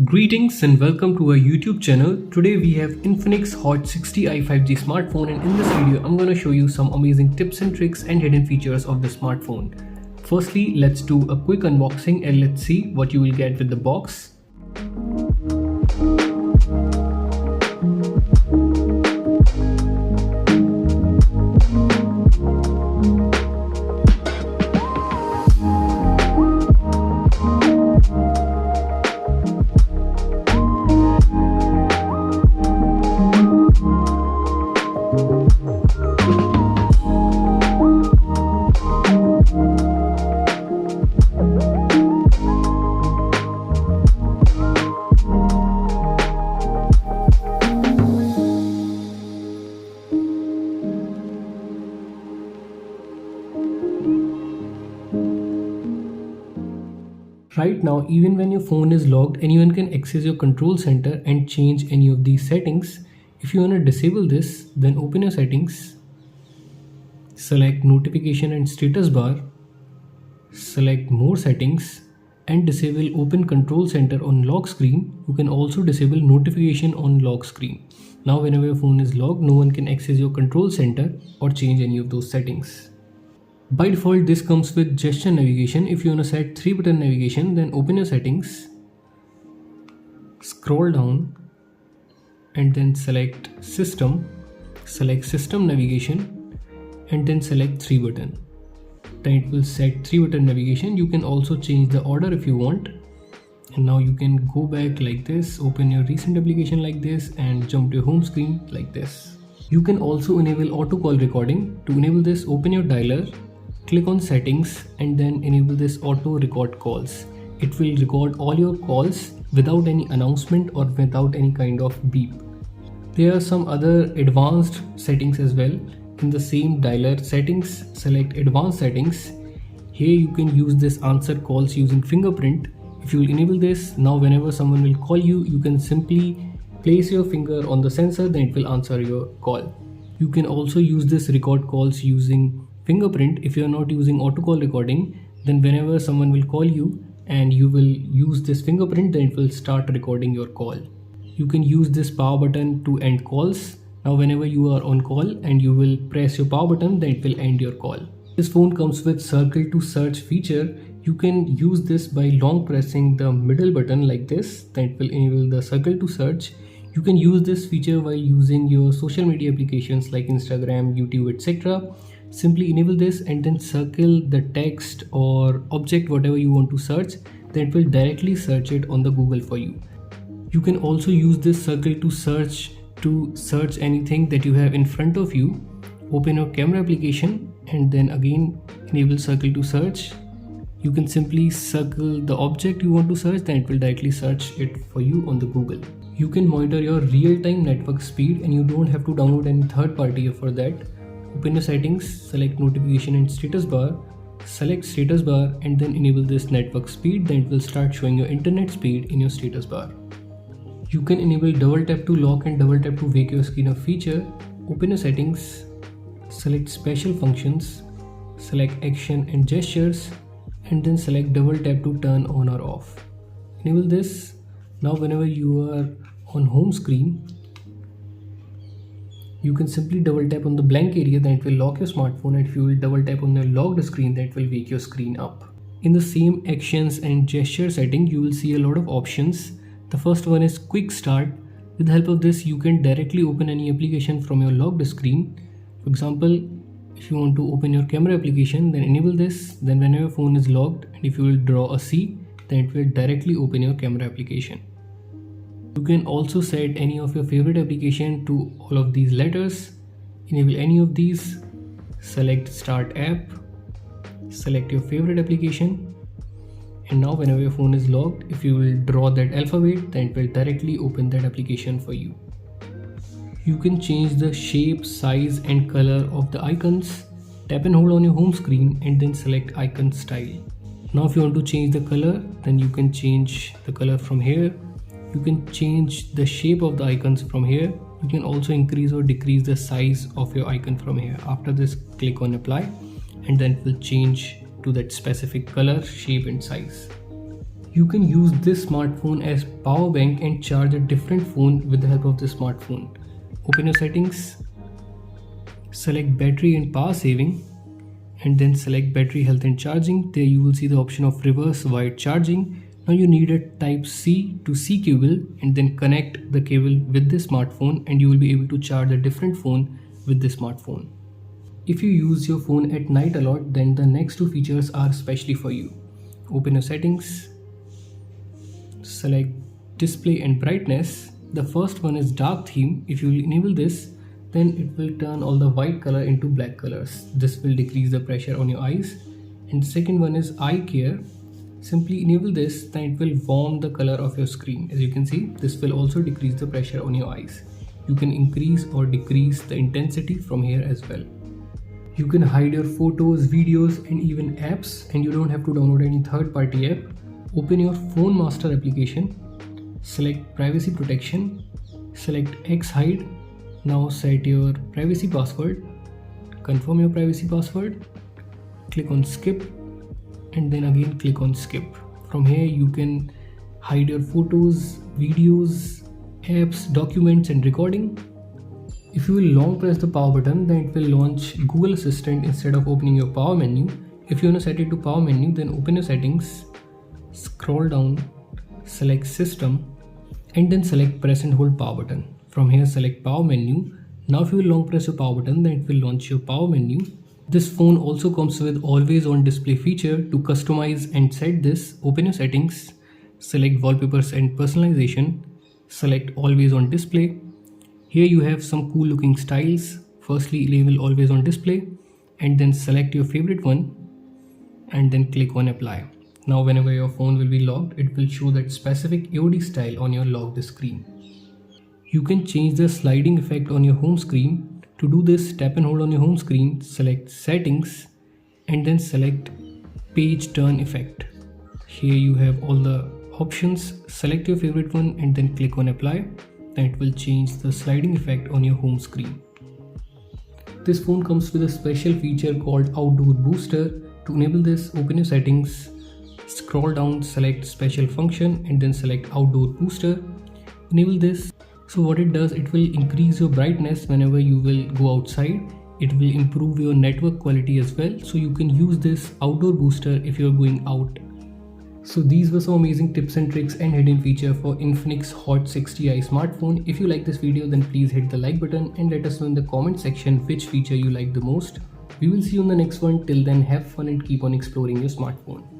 Greetings and welcome to our YouTube channel. Today we have Infinix Hot 60i 5G smartphone, and in this video I'm going to show you some amazing tips and tricks and hidden features of the smartphone. Firstly, let's do a quick unboxing and let's see what you will get with the box. Right now, even when your phone is locked, anyone can access your control center and change any of these settings. If you want to disable this, then open your settings, select notification and status bar, select more settings and disable open control center on lock screen. You can also disable notification on lock screen. Now whenever your phone is locked, no one can access your control center or change any of those settings. By default, this comes with gesture navigation. If you want to set 3-button navigation, then open your settings, scroll down and then select system navigation and then select 3-button. Then it will set 3-button navigation. You can also change the order if you want. And now you can go back like this, open your recent application like this and jump to your home screen like this. You can also enable auto call recording. To enable this, open your dialer, click on settings and then enable this auto record calls. It will record all your calls without any announcement or without any kind of beep. There are some other advanced settings as well. In the same dialer settings, select advanced settings. Here you can use this answer calls using fingerprint. If you will enable this, now whenever someone will call you, you can simply place your finger on the sensor, then it will answer your call. You can also use this record calls using fingerprint. If you are not using auto call recording, then whenever someone will call you and you will use this fingerprint, then it will start recording your call. You can use this power button to end calls. Now whenever you are on call and you will press your power button, then it will end your call. This phone comes with circle to search feature. You can use this by long pressing the middle button like this, then it will enable the circle to search. You can use this feature while using your social media applications like Instagram, YouTube, etc. Simply enable this and then circle the text or object whatever you want to search, then it will directly search it on the Google for you. You can also use this circle to search anything that you have in front of you. Open your camera application and then again enable circle to search. You can simply circle the object you want to search, then it will directly search it for you on the Google. You can monitor your real-time network speed and you don't have to download any third party for that. Open your settings, select notification and status bar, select status bar and then enable this network speed, then it will start showing your internet speed in your status bar. You can enable double tap to lock and double tap to wake your screen off feature. Open your settings, select special functions, select action and gestures and then select double tap to turn on or off. Enable this. Now whenever you are on home screen, you can simply double tap on the blank area, then it will lock your smartphone, and if you will double tap on the locked screen, then it will wake your screen up. In the same actions and gesture setting, you will see a lot of options. The first one is quick start. With the help of this, you can directly open any application from your locked screen. For example, if you want to open your camera application, then enable this. Then whenever your phone is locked and if you will draw a C, then it will directly open your camera application. You can also set any of your favorite application to all of these letters. Enable any of these, select start app, select your favorite application, and now whenever your phone is locked, if you will draw that alphabet, then it will directly open that application for you. You can change the shape, size and color of the icons. Tap and hold on your home screen and then select icon style. Now if you want to change the color, then you can change the color from here. You can change the shape of the icons from here. You can also increase or decrease the size of your icon from here. After this, click on apply and then it will change to that specific color, shape and size. You can use this smartphone as power bank and charge a different phone with the help of this smartphone. Open your settings, select battery and power saving, and then select battery health and charging. There you will see the option of reverse wired charging. Now you need a type C to C cable and then connect the cable with the smartphone and you will be able to charge a different phone with the smartphone. If you use your phone at night a lot, then the next two features are specially for you. Open your settings, select display and brightness. The first one is dark theme. If you enable this, then it will turn all the white color into black colors. This will decrease the pressure on your eyes. And the second one is eye care. Simply enable this, then it will warm the color of your screen. As you can see, this will also decrease the pressure on your eyes. You can increase or decrease the intensity from here as well. You can hide your photos, videos and even apps, and you don't have to download any third-party app. Open your Phone Master application, select privacy protection, select X hide. Now set your privacy password, confirm your privacy password, click on skip and then again click on skip. From here you can hide your photos, videos, apps, documents and recording. If you will long press the power button, then it will launch Google Assistant instead of opening your power menu. If you want to set it to power menu, then open your settings, scroll down, select system and then select press and hold power button. From here select power menu. Now if you will long press your power button, then it will launch your power menu. This phone also comes with always on display feature. To customize and set this, open your settings, select wallpapers and personalization, select always on display. Here you have some cool looking styles. Firstly label always on display and then select your favorite one and then click on apply. Now whenever your phone will be locked, it will show that specific AOD style on your locked screen. You can change the sliding effect on your home screen. To do this, tap and hold on your home screen, select settings and then select page turn effect. Here you have all the options. Select your favorite one and then click on apply. Then it will change the sliding effect on your home screen. This phone comes with a special feature called Outdoor Booster. To enable this, open your settings, scroll down, select special function and then select Outdoor Booster. Enable this. So what it does, it will increase your brightness whenever you will go outside. It will improve your network quality as well. So you can use this Outdoor Booster if you're going out. So these were some amazing tips and tricks and hidden feature for Infinix Hot 60i smartphone. If you like this video, then please hit the like button and let us know in the comment section which feature you like the most. We will see you in the next one. Till then, have fun and keep on exploring your smartphone.